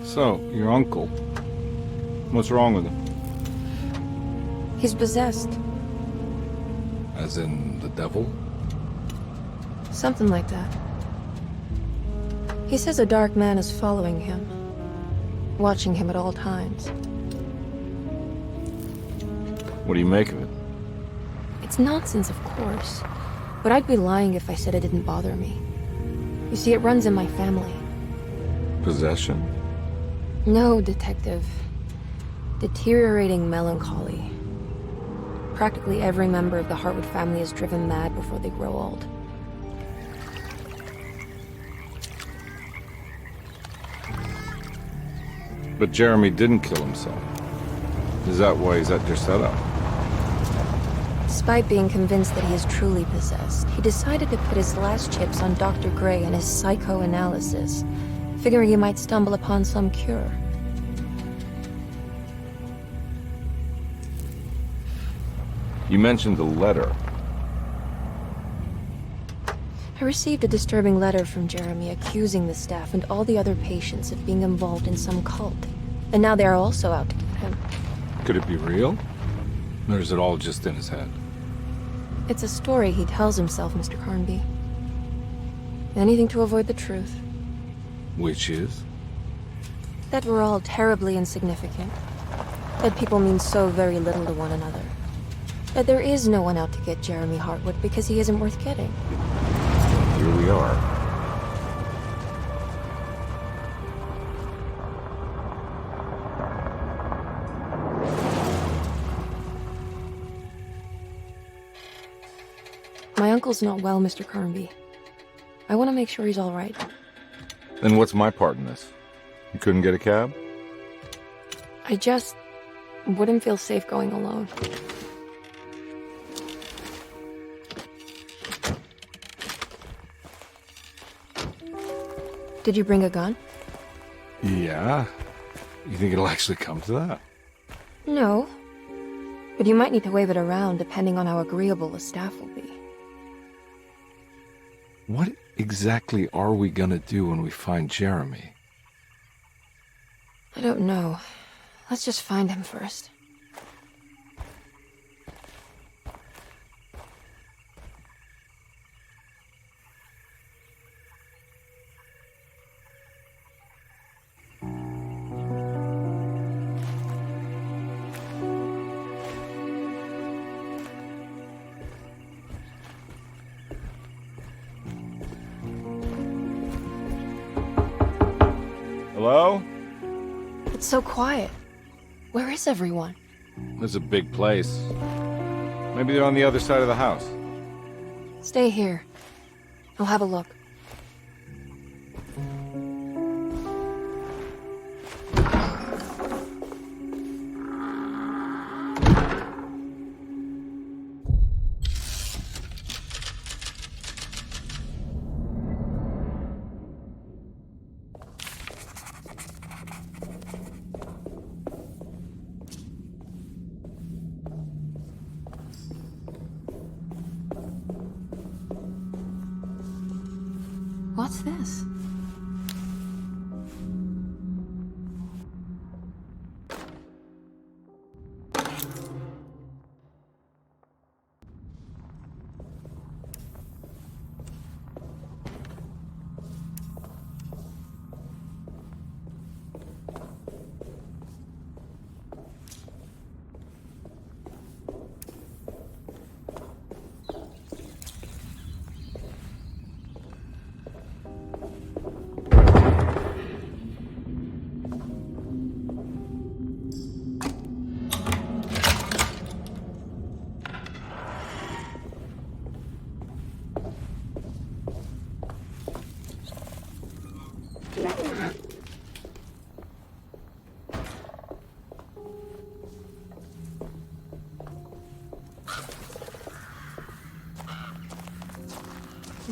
So, your uncle. What's wrong with him? He's possessed. As in the devil? Something like that. He says a dark man is following him, watching him at all times. What do you make of it? It's nonsense, of course. But I'd be lying if I said it didn't bother me. You see, it runs in my family. Possession? No, Detective. Deteriorating melancholy. Practically every member of the Hartwood family is driven mad before they grow old. But Jeremy didn't kill himself. Is that why he's at your setup? Despite being convinced that he is truly possessed, he decided to put his last chips on Dr. Gray and his psychoanalysis, figuring he might stumble upon some cure. You mentioned the letter. I received a disturbing letter from Jeremy accusing the staff and all the other patients of being involved in some cult. And now they are also out to get him. Could it be real? Or is it all just in his head? It's a story he tells himself, Mr. Carnby. Anything to avoid the truth. Which is? That we're all terribly insignificant. That people mean so very little to one another. That there is no one out to get Jeremy Hartwood because he isn't worth getting. Here we are. My uncle's not well, Mr. Carnby. I want to make sure he's all right. Then what's my part in this? You couldn't get a cab? I just wouldn't feel safe going alone. Did you bring a gun? Yeah. You think it'll actually come to that? No. But you might need to wave it around depending on how agreeable the staff will be. What exactly are we gonna do when we find Jeremy? I don't know. Let's just find him first. Hello? It's so quiet. Where is everyone? This is a big place. Maybe they're on the other side of the house. Stay here. I'll have a look. What's this?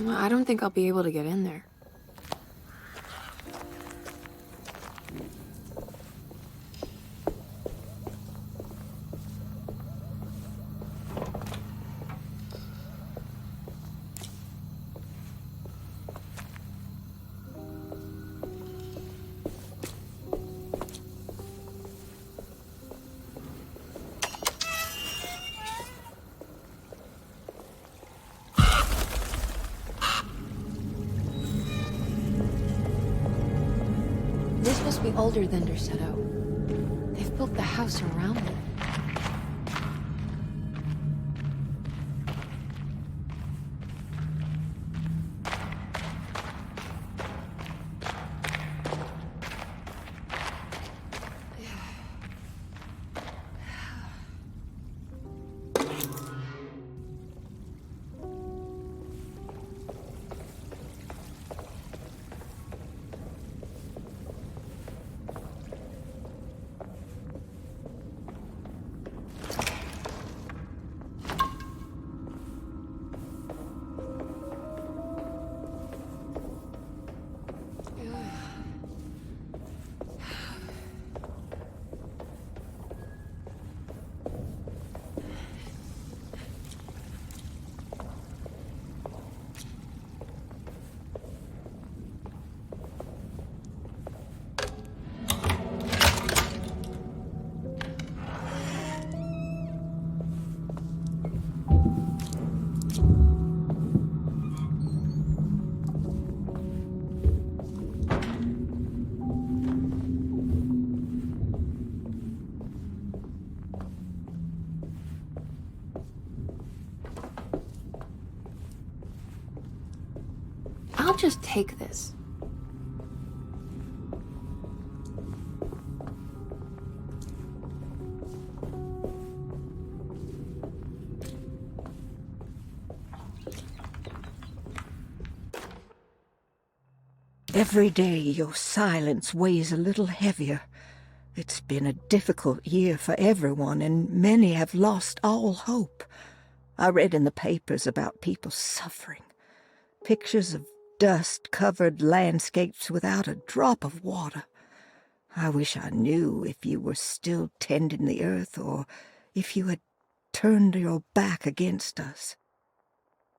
I don't think I'll be able to get in there. older than Derceto. They've built the house around it. I'll just take this. Every day your silence weighs a little heavier. It's been a difficult year for everyone, and many have lost all hope. I read in the papers about people suffering. Pictures of dust-covered landscapes without a drop of water. I wish I knew if you were still tending the earth or if you had turned your back against us.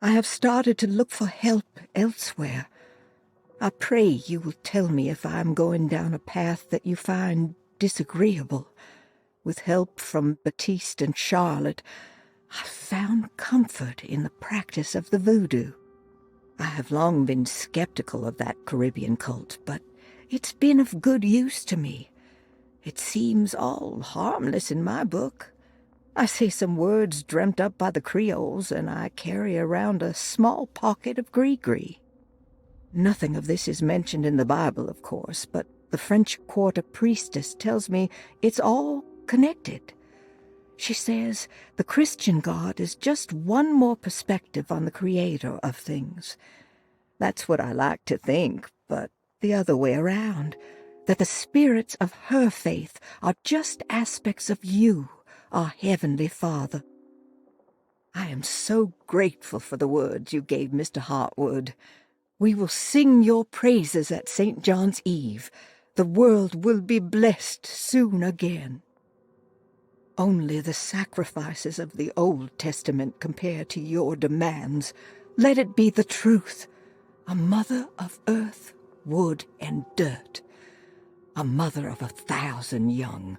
I have started to look for help elsewhere. I pray you will tell me if I am going down a path that you find disagreeable. With help from Baptiste and Charlotte, I found comfort in the practice of the voodoo. I have long been skeptical of that Caribbean cult, but it's been of good use to me. It seems all harmless in my book. I say some words dreamt up by the Creoles, and I carry around a small pocket of gris-gris. Nothing of this is mentioned in the Bible, of course, but the French Quarter priestess tells me it's all connected. She says the Christian God is just one more perspective on the creator of things. That's what I like to think, but the other way around, that the spirits of her faith are just aspects of you, our Heavenly Father. I am so grateful for the words you gave Mr. Hartwood. We will sing your praises at St. John's Eve. The world will be blessed soon again. Only the sacrifices of the Old Testament compare to your demands. Let it be the truth. A mother of earth, wood, and dirt. A mother of 1,000 young.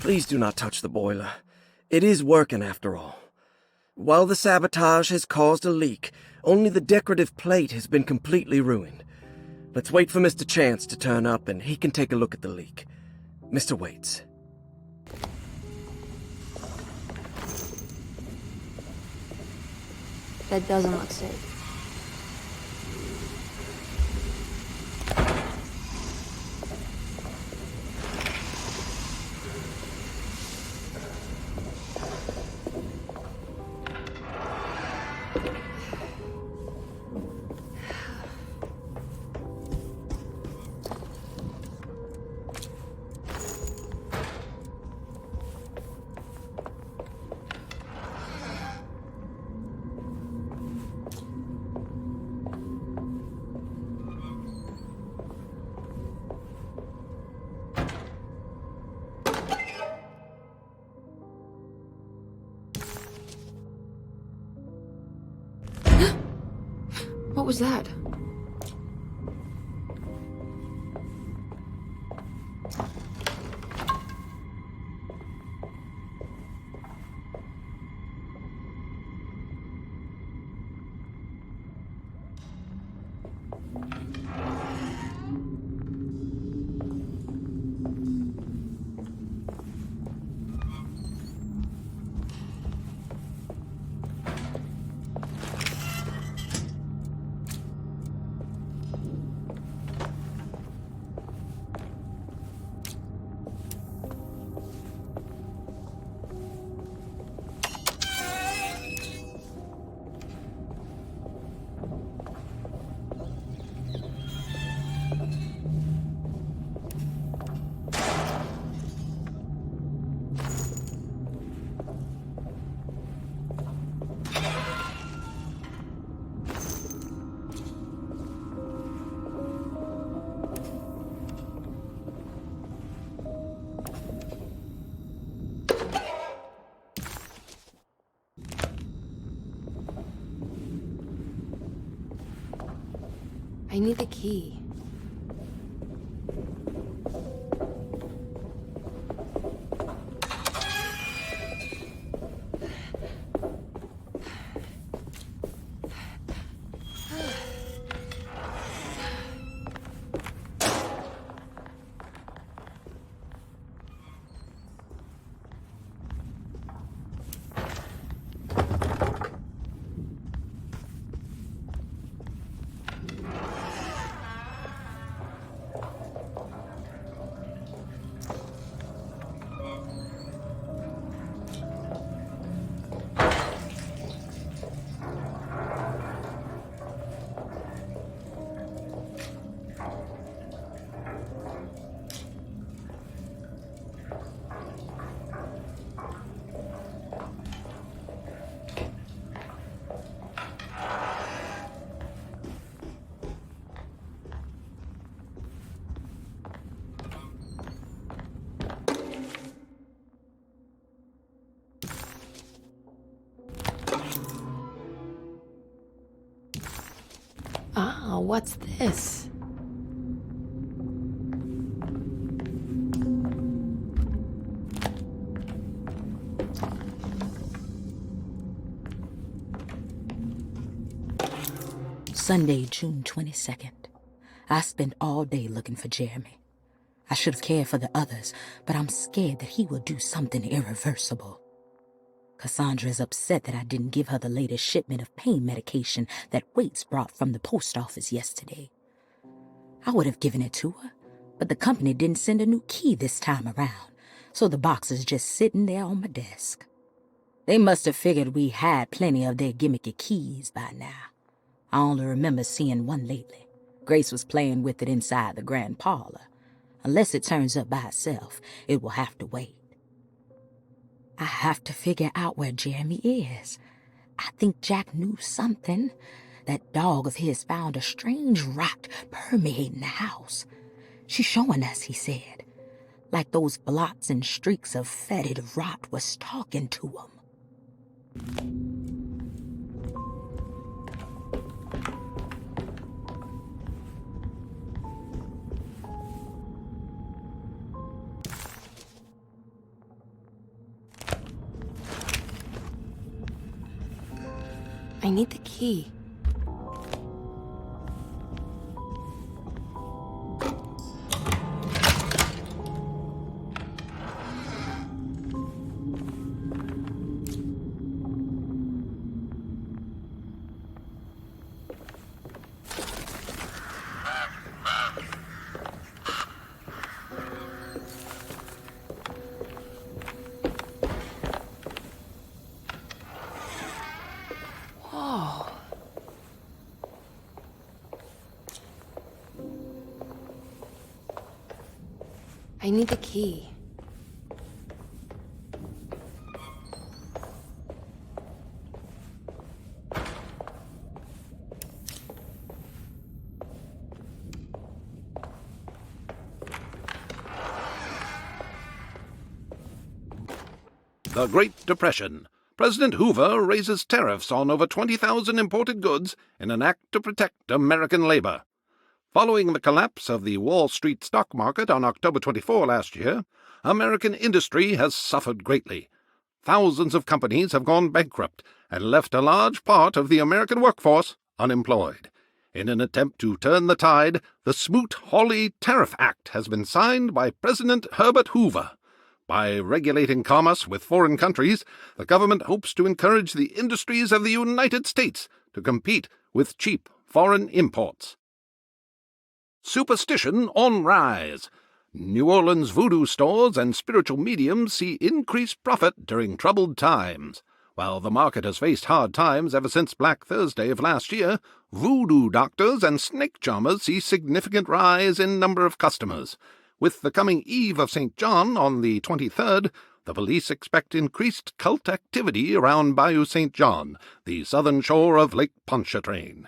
Please do not touch the boiler. It is working after all. While the sabotage has caused a leak, only the decorative plate has been completely ruined. Let's wait for Mr. Chance to turn up and he can take a look at the leak. Mr. Waits. That doesn't look safe. What was that? I need the key. Ah, what's this? Sunday, June 22nd. I spent all day looking for Jeremy. I should have cared for the others, but I'm scared that he will do something irreversible. Cassandra is upset that I didn't give her the latest shipment of pain medication that Waits brought from the post office yesterday. I would have given it to her, but the company didn't send a new key this time around, so the box is just sitting there on my desk. They must have figured we had plenty of their gimmicky keys by now. I only remember seeing one lately. Grace was playing with it inside the grand parlor. Unless it turns up by itself, it will have to wait. I have to figure out where Jeremy is. I think Jack knew something. That dog of his found a strange rot permeating the house. She's showing us, he said. Like those blots and streaks of fetid rot was talking to him. I need the key. I need the key. The Great Depression. President Hoover raises tariffs on over 20,000 imported goods in an act to protect American labor. Following the collapse of the Wall Street stock market on October 24 last year, American industry has suffered greatly. Thousands of companies have gone bankrupt and left a large part of the American workforce unemployed. In an attempt to turn the tide, the Smoot-Hawley Tariff Act has been signed by President Herbert Hoover. By regulating commerce with foreign countries, the government hopes to encourage the industries of the United States to compete with cheap foreign imports. Superstition on rise. New Orleans voodoo stores and spiritual mediums see increased profit during troubled times. While the market has faced hard times ever since Black Thursday of last year, voodoo doctors and snake charmers see significant rise in number of customers. With the coming Eve of St. John on the 23rd, the police expect increased cult activity around Bayou St. John, the southern shore of Lake Pontchartrain.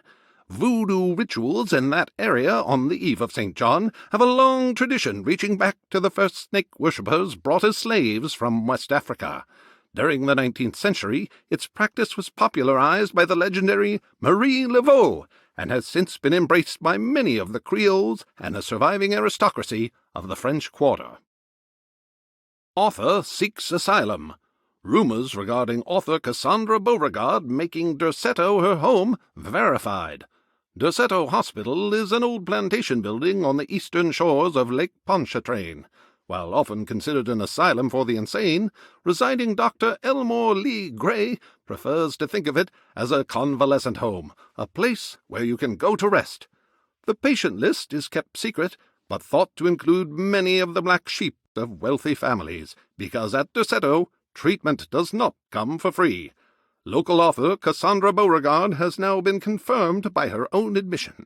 Voodoo rituals in that area on the Eve of St. John have a long tradition reaching back to the first snake worshippers brought as slaves from West Africa. During the 19th century, its practice was popularized by the legendary Marie Laveau and has since been embraced by many of the Creoles and the surviving aristocracy of the French Quarter. Author seeks asylum. Rumors regarding author Cassandra Beauregard making Derceto her home verified. Derceto Hospital is an old plantation building on the eastern shores of Lake Pontchartrain. While often considered an asylum for the insane, residing Dr. Elmore Lee Gray prefers to think of it as a convalescent home, a place where you can go to rest. The patient list is kept secret, but thought to include many of the black sheep of wealthy families, because at Derceto, treatment does not come for free. Local author Cassandra Beauregard has now been confirmed by her own admission.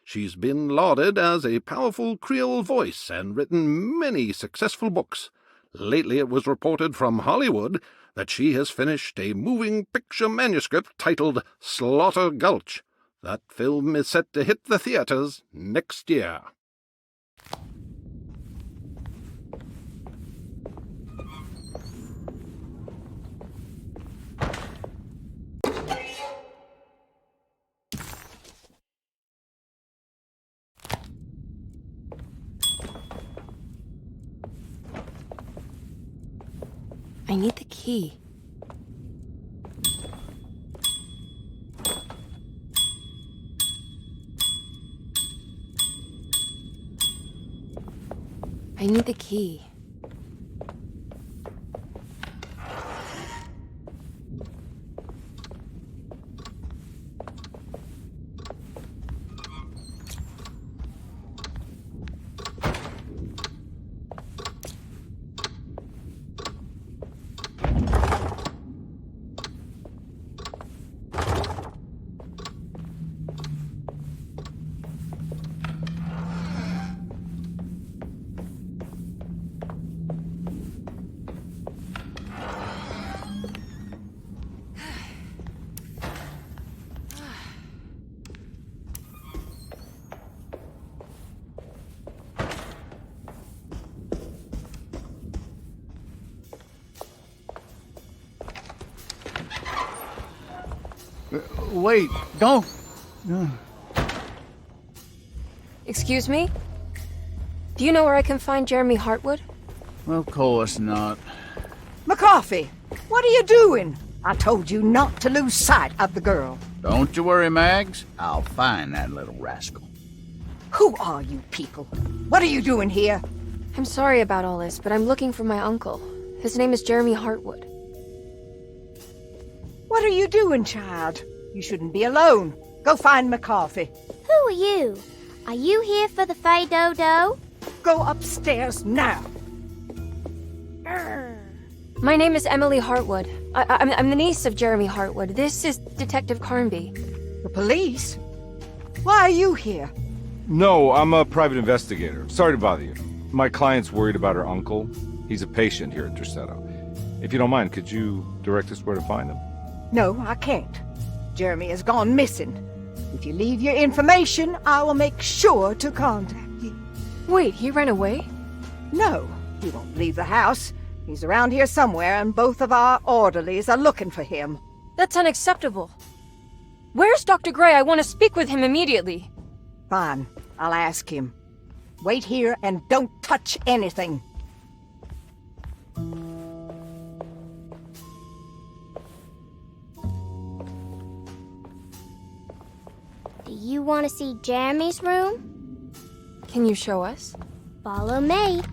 She's been lauded as a powerful Creole voice and written many successful books. Lately it was reported from Hollywood that she has finished a moving picture manuscript titled Slaughter Gulch. That film is set to hit the theaters next year. I need the key. I need the key. Wait, don't. Excuse me? Do you know where I can find Jeremy Hartwood? Of course not. McCarthy, what are you doing? I told you not to lose sight of the girl. Don't you worry, Mags. I'll find that little rascal. Who are you people? What are you doing here? I'm sorry about all this, but I'm looking for my uncle. His name is Jeremy Hartwood. What are you doing, child? You shouldn't be alone. Go find McCarthy. Who are you? Are you here for the Fay Dodo? Go upstairs now. My name is Emily Hartwood. I'm the niece of Jeremy Hartwood. This is Detective Carnby. The police? Why are you here? No, I'm a private investigator. Sorry to bother you. My client's worried about her uncle. He's a patient here at Derceto. If you don't mind, could you direct us where to find him? No, I can't. Jeremy has gone missing. If you leave your information, I will make sure to contact you. Wait, he ran away? No, he won't leave the house. He's around here somewhere, and both of our orderlies are looking for him. That's unacceptable. Where's Dr. Gray? I want to speak with him immediately. Fine, I'll ask him. Wait here and don't touch anything. Do you want to see Jeremy's room? Can you show us? Follow me.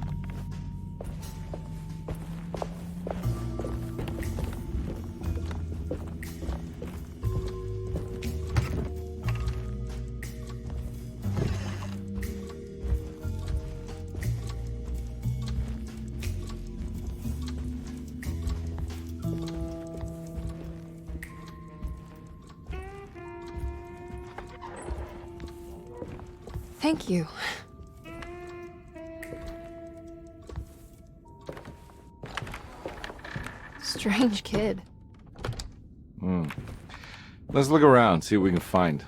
Thank you. Strange kid. Let's look around, see what we can find.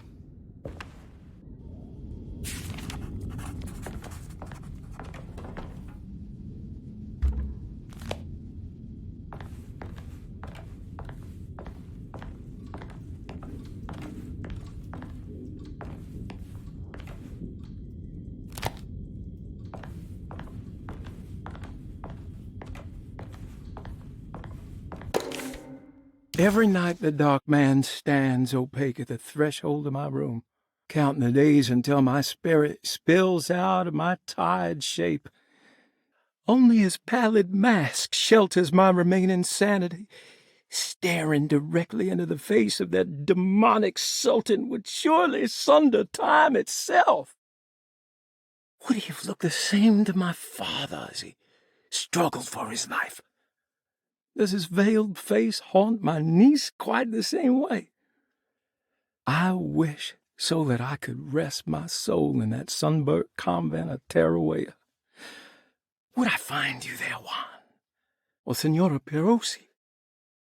Every night the dark man stands opaque at the threshold of my room, counting the days until my spirit spills out of my tired shape. Only his pallid mask shelters my remaining sanity. Staring directly into the face of that demonic sultan would surely sunder time itself. Would he have looked the same to my father as he struggled for his life? Does his veiled face haunt my niece quite the same way? I wish so that I could rest my soul in that sunburnt convent of Teruel. Would I find you there, Juan? Or Senora Perosi,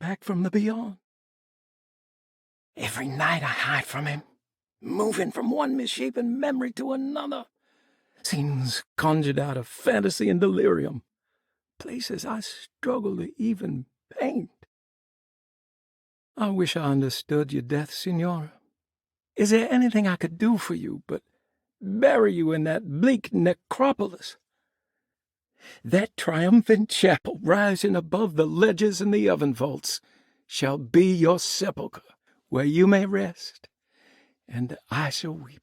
back from the beyond? Every night I hide from him, moving from one misshapen memory to another. Scenes conjured out of fantasy and delirium. Places I struggle to even paint. I wish I understood your death, Signora. Is there anything I could do for you but bury you in that bleak necropolis? That triumphant chapel rising above the ledges and the oven vaults shall be your sepulchre, where you may rest, and I shall weep.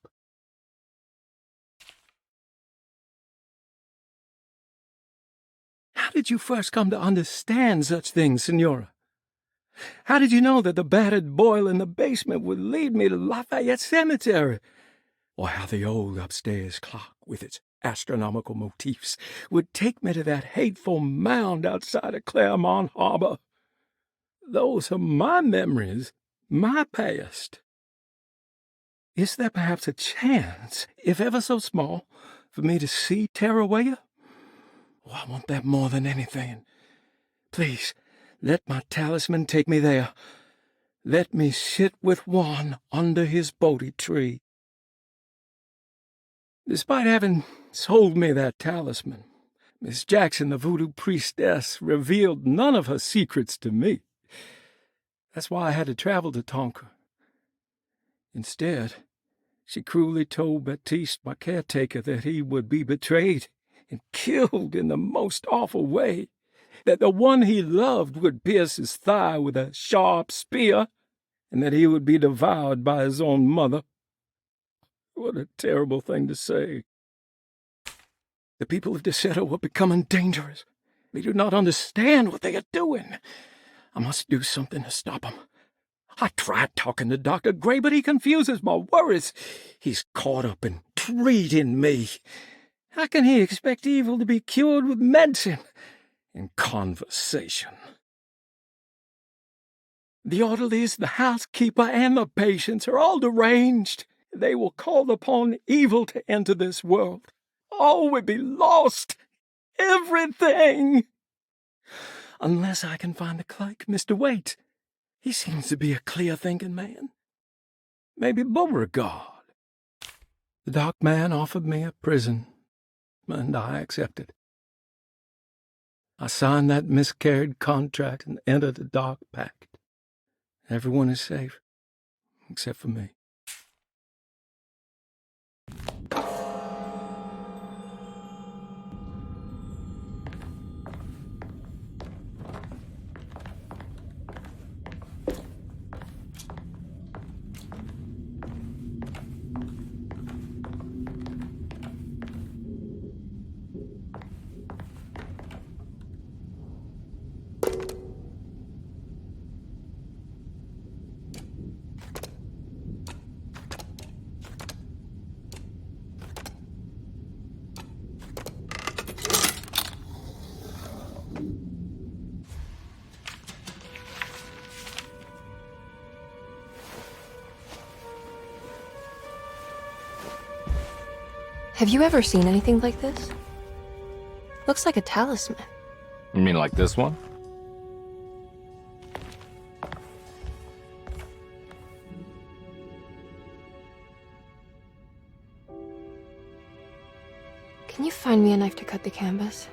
How did you first come to understand such things, Signora? How did you know that the battered boil in the basement would lead me to Lafayette Cemetery? Or how the old upstairs clock, with its astronomical motifs, would take me to that hateful mound outside of Claremont Harbor? Those are my memories, my past. Is there perhaps a chance, if ever so small, for me to see Teruel? Oh, I want that more than anything. Please, let my talisman take me there. Let me sit with Juan under his Bodhi tree. Despite having sold me that talisman, Miss Jackson, the voodoo priestess, revealed none of her secrets to me. That's why I had to travel to Tonka. Instead, she cruelly told Baptiste, my caretaker, that he would be betrayed and killed in the most awful way. that the one he loved would pierce his thigh with a sharp spear, and that he would be devoured by his own mother. What a terrible thing to say. The people of Deseto are becoming dangerous. They do not understand what they are doing. I must do something to stop them. I tried talking to Dr. Gray, but he confuses my worries. He's caught up in treating me. How can he expect evil to be cured with medicine and conversation? The orderlies, the housekeeper, and the patients are all deranged. They will call upon evil to enter this world. All will be lost. Everything. Unless I can find the clerk, Mr. Waite. He seems to be a clear-thinking man. Maybe Beauregard. The dark man offered me a prison, and I accepted. I signed that miscarried contract and entered the dark pact. Everyone is safe, except for me. Have you ever seen anything like this? Looks like a talisman. You mean like this one? Can you find me a knife to cut the canvas?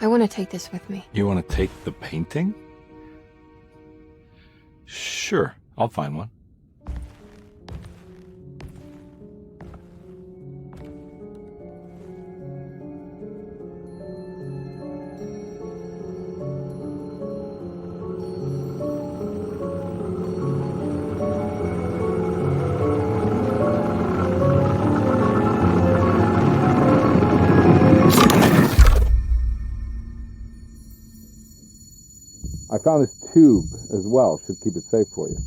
I want to take this with me. You want to take the painting? Sure, I'll find one. I found this tube as well. Should keep it safe for you.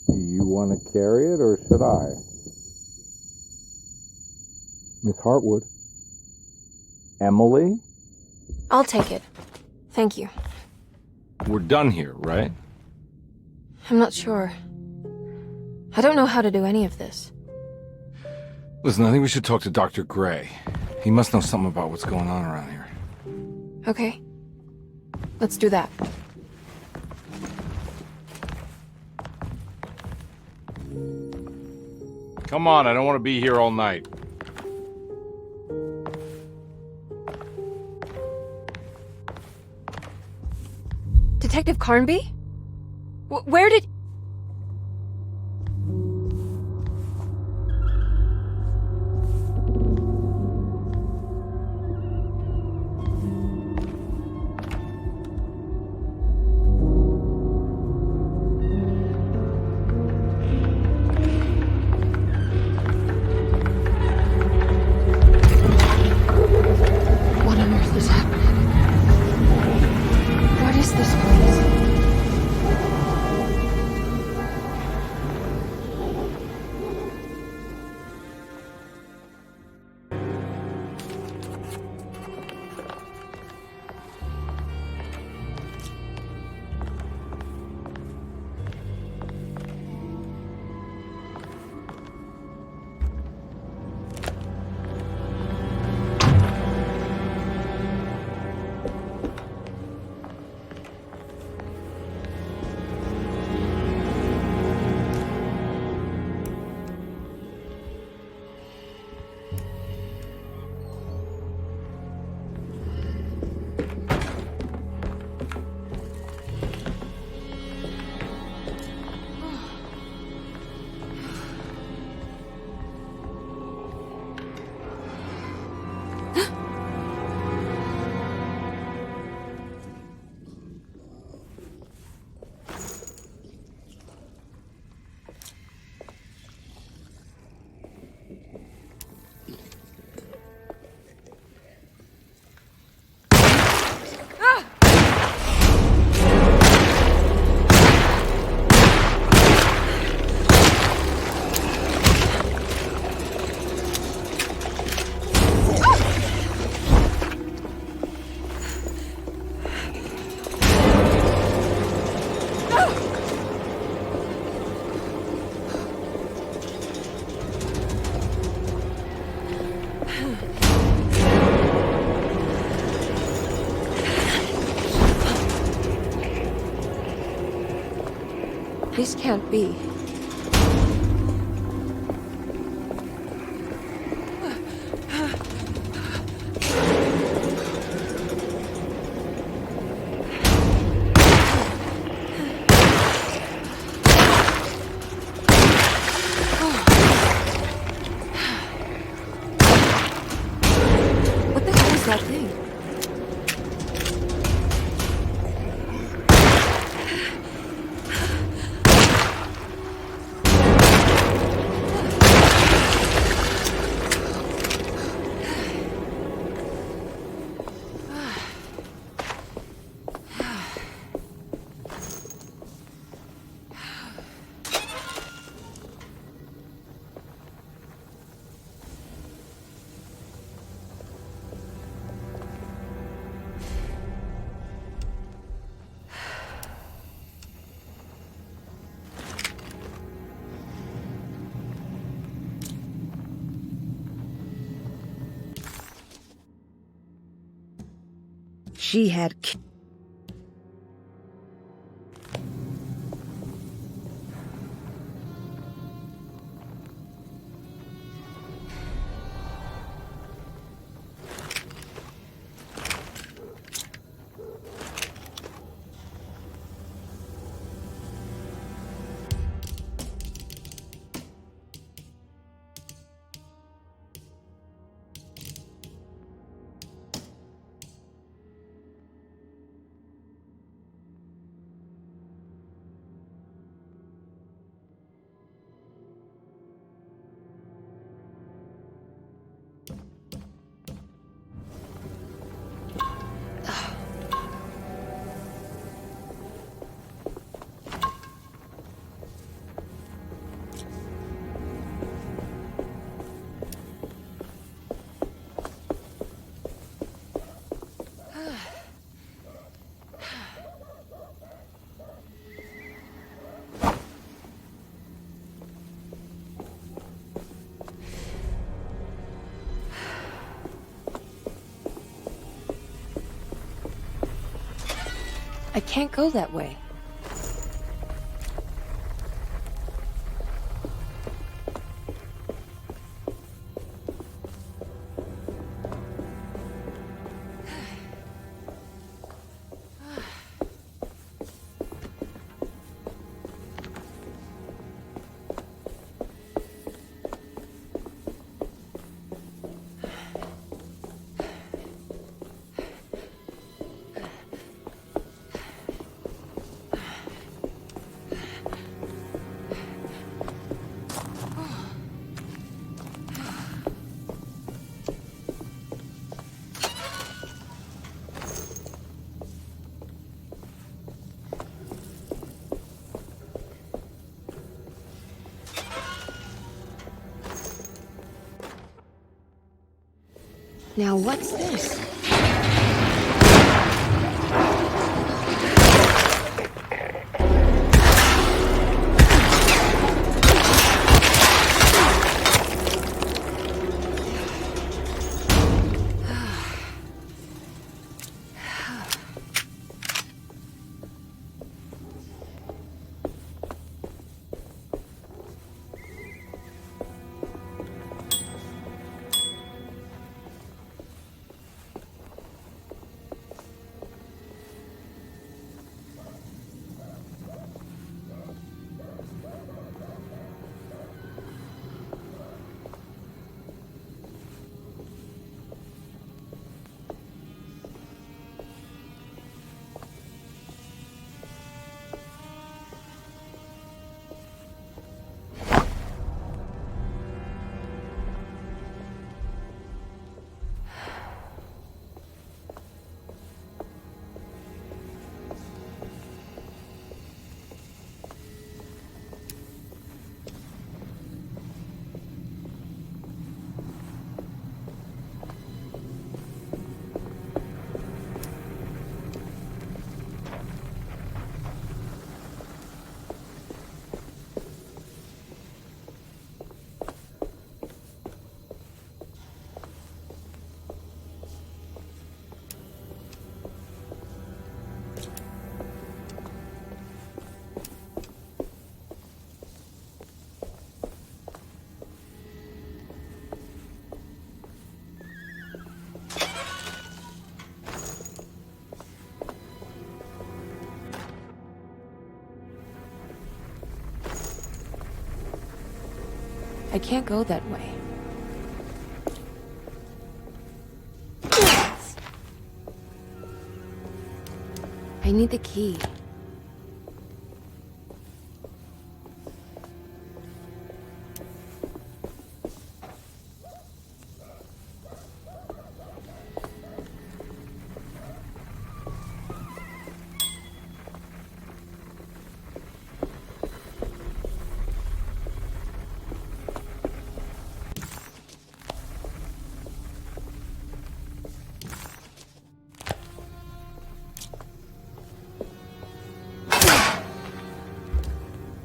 Do you want to carry it, or should I? Miss Hartwood? Emily? I'll take it. Thank you. We're done here, right? I'm not sure. I don't know how to do any of this. Listen, I think we should talk to Dr. Gray. He must know something about what's going on around here. Okay. Let's do that. Come on, I don't want to be here all night. Detective Carnby? Where did... What on earth is happening? What is this place? This can't be. What the hell is that thing? She had I can't go that way. Now what's this? I can't go that way. I need the key.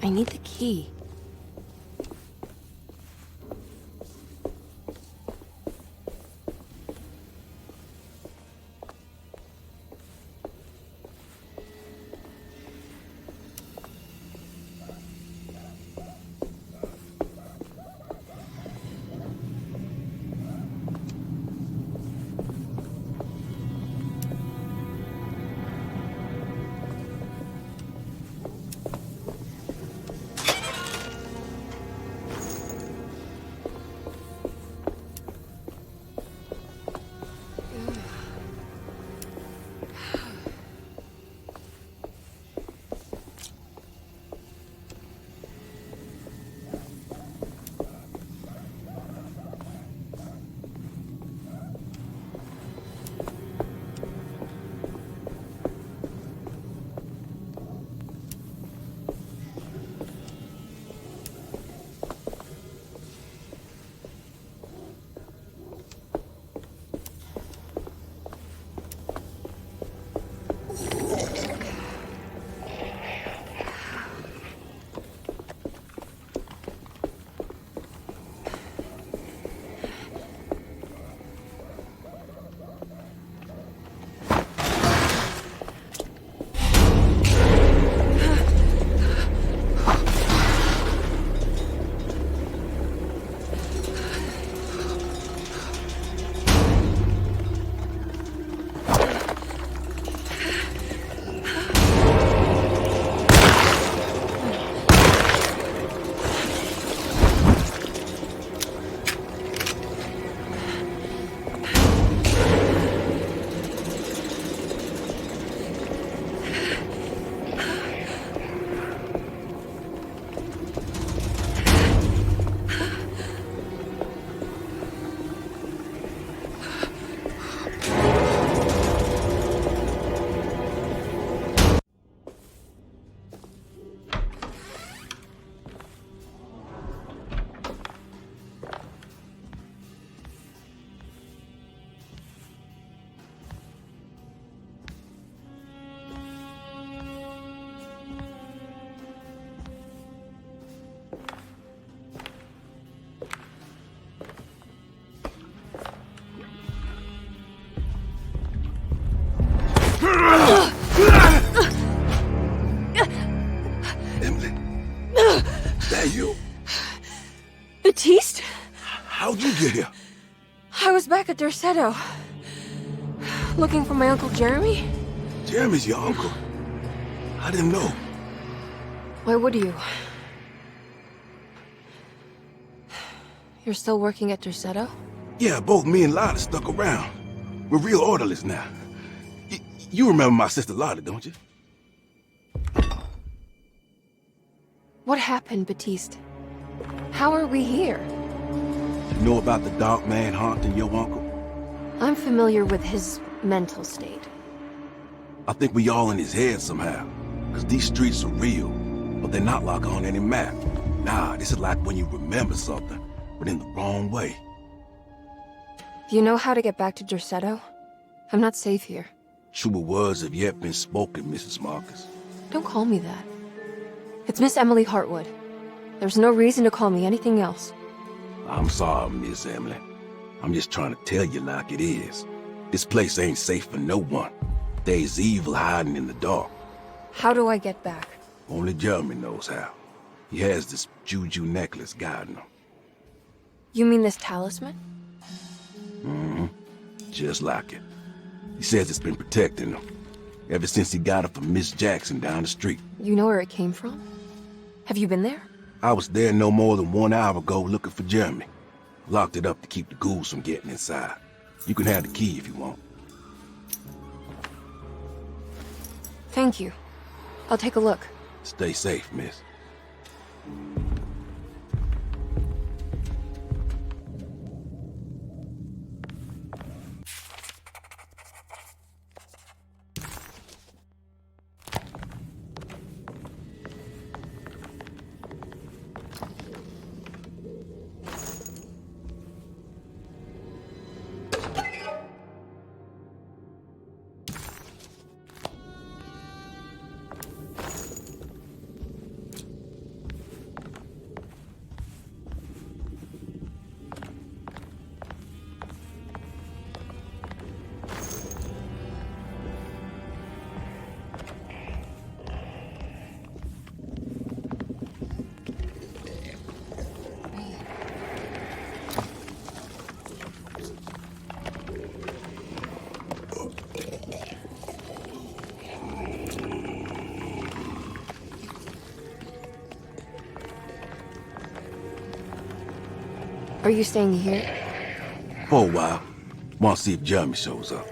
I need the key. Emily, is that you? Baptiste? How'd you get here? I was back at Derceto. Looking for my Uncle Jeremy? Jeremy's your uncle. I didn't know. Why would you? You're still working at Derceto? Yeah, both me and Lotta stuck around. We're real orderlies now. You remember my sister Lotta, don't you? What happened, Baptiste? How are we here? You know about the dark man haunting your uncle? I'm familiar with his mental state. I think we all in his head somehow. Because these streets are real, but they're not like on any map. Nah, this is like when you remember something, but in the wrong way. Do you know how to get back to Derceto? I'm not safe here. Truer words have yet been spoken, Mrs. Marcus. Don't call me that. It's Miss Emily Hartwood. There's no reason to call me anything else. I'm sorry, Miss Emily. I'm just trying to tell you like it is. This place ain't safe for no one. There's evil hiding in the dark. How do I get back? Only Jeremy knows how. He has this juju necklace guiding him. You mean this talisman? Mm-hmm. Just like it. He says it's been protecting him ever since he got it from Miss Jackson down the street. You know where it came from? Have you been there? I was there no more than 1 hour ago looking for Jeremy. Locked it up to keep the ghouls from getting inside. You can have the key if you want. Thank you. I'll take a look. Stay safe, miss. Are you staying here? For a while. Want to see if Jeremy shows up.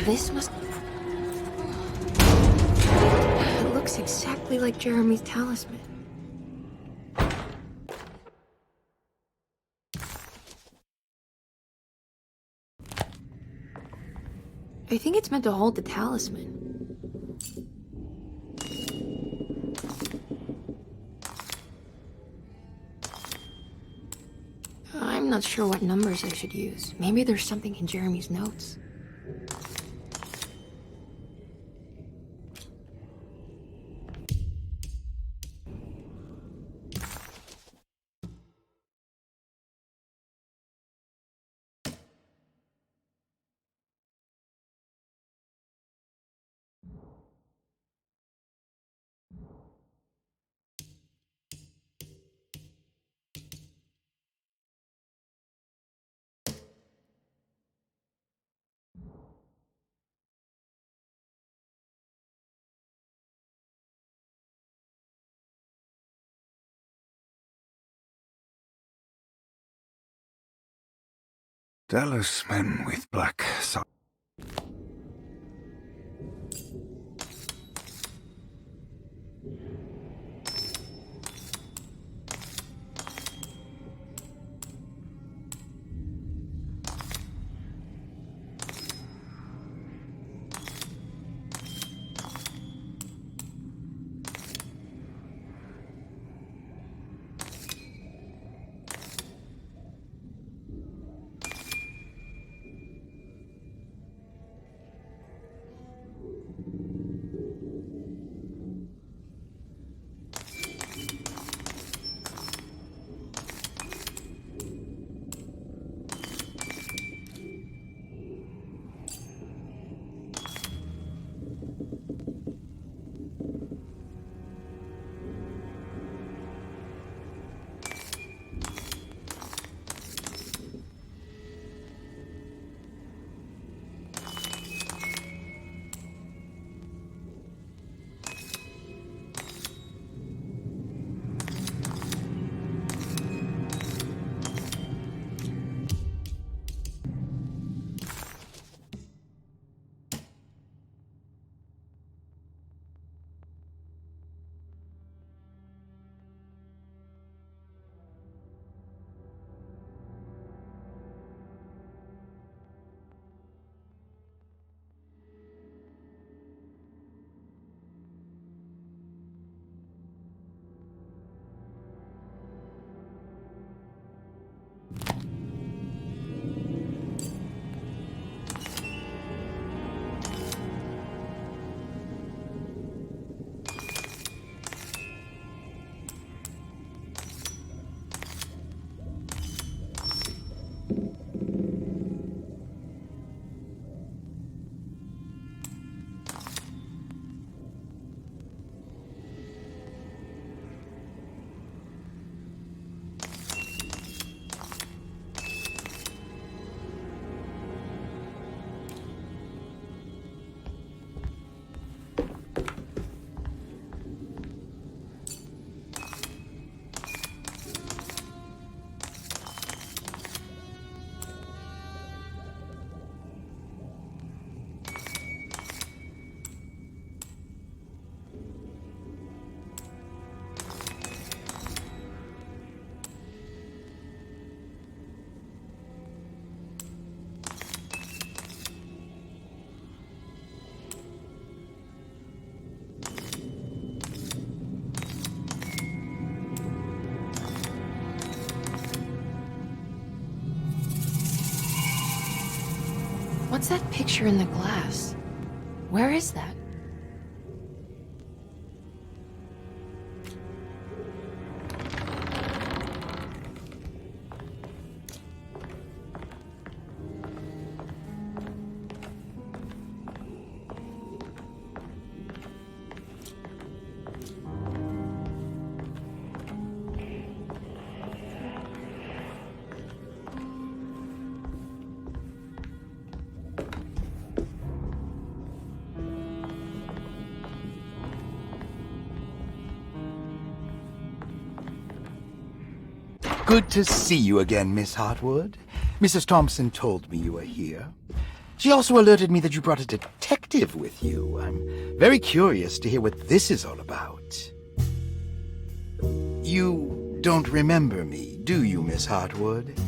This must... It looks exactly like Jeremy's talisman. I think it's meant to hold the talisman. I'm not sure what numbers I should use. Maybe there's something in Jeremy's notes. Talisman with black sock. What's that picture in the glass? Where is that? Good to see you again, Miss Hartwood. Mrs. Thompson told me you were here. She also alerted me that you brought a detective with you. I'm very curious to hear what this is all about. You don't remember me, do you, Miss Hartwood?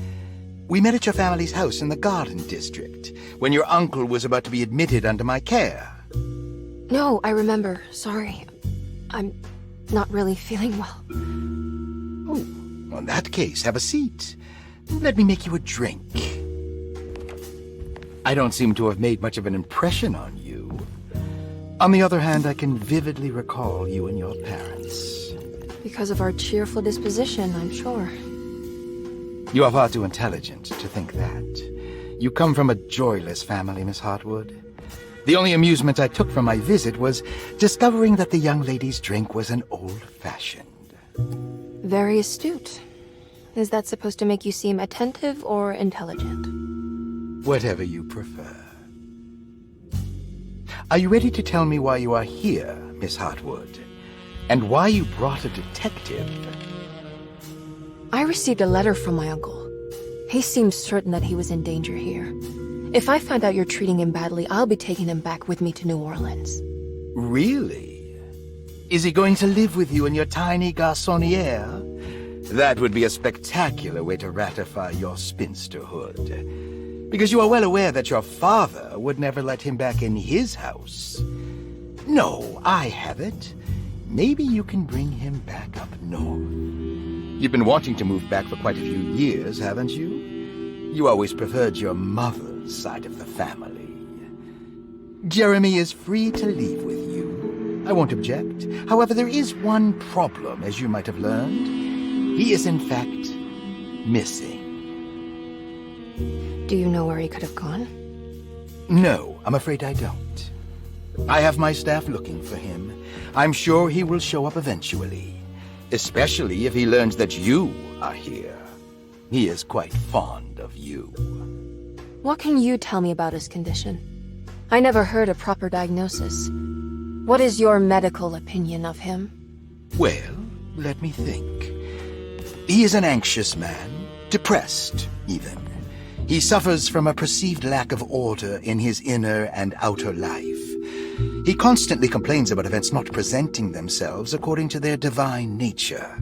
We met at your family's house in the Garden District, when your uncle was about to be admitted under my care. No, I remember. Sorry. I'm not really feeling well. Oh, well, in that case, have a seat. Let me make you a drink. I don't seem to have made much of an impression on you. On the other hand, I can vividly recall you and your parents. Because of our cheerful disposition, I'm sure. You are far too intelligent to think that. You come from a joyless family, Miss Hartwood. The only amusement I took from my visit was discovering that the young lady's drink was an old-fashioned. Very astute. Is that supposed to make you seem attentive or intelligent? Whatever you prefer. Are you ready to tell me why you are here, Miss Hartwood? And why you brought a detective? I received a letter from my uncle. He seems certain that he was in danger here. If I find out you're treating him badly, I'll be taking him back with me to New Orleans. Really? Is he going to live with you in your tiny garçonniere? That would be a spectacular way to ratify your spinsterhood. Because you are well aware that your father would never let him back in his house. No, I have it. Maybe you can bring him back up north. You've been wanting to move back for quite a few years, haven't you? You always preferred your mother's side of the family. Jeremy is free to leave with you. I won't object. However, there is one problem, as you might have learned. He is, in fact, missing. Do you know where he could have gone? No, I'm afraid I don't. I have my staff looking for him. I'm sure he will show up eventually. Especially if he learns that you are here. He is quite fond of you. What can you tell me about his condition? I never heard a proper diagnosis. What is your medical opinion of him? Well, let me think. He is an anxious man, depressed, even. He suffers from a perceived lack of order in his inner and outer life. He constantly complains about events not presenting themselves according to their divine nature.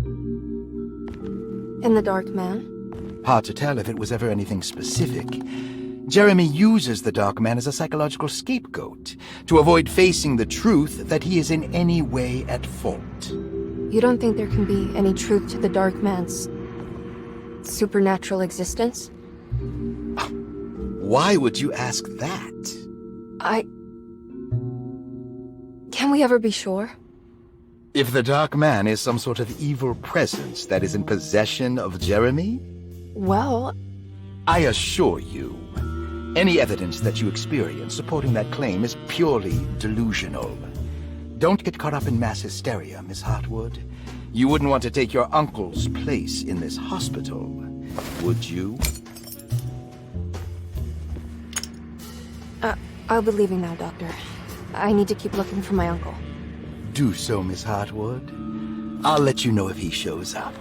And the Dark Man? Hard to tell if it was ever anything specific. Jeremy uses the Dark Man as a psychological scapegoat to avoid facing the truth that he is in any way at fault. You don't think there can be any truth to the Dark Man's supernatural existence? Why would you ask that? Can we ever be sure? If the Dark Man is some sort of evil presence that is in possession of Jeremy? Well, I assure you, any evidence that you experience supporting that claim is purely delusional. Don't get caught up in mass hysteria, Miss Hartwood. You wouldn't want to take your uncle's place in this hospital, would you? I'll be leaving now, Doctor. I need to keep looking for my uncle. Do so, Miss Hartwood. I'll let you know if he shows up.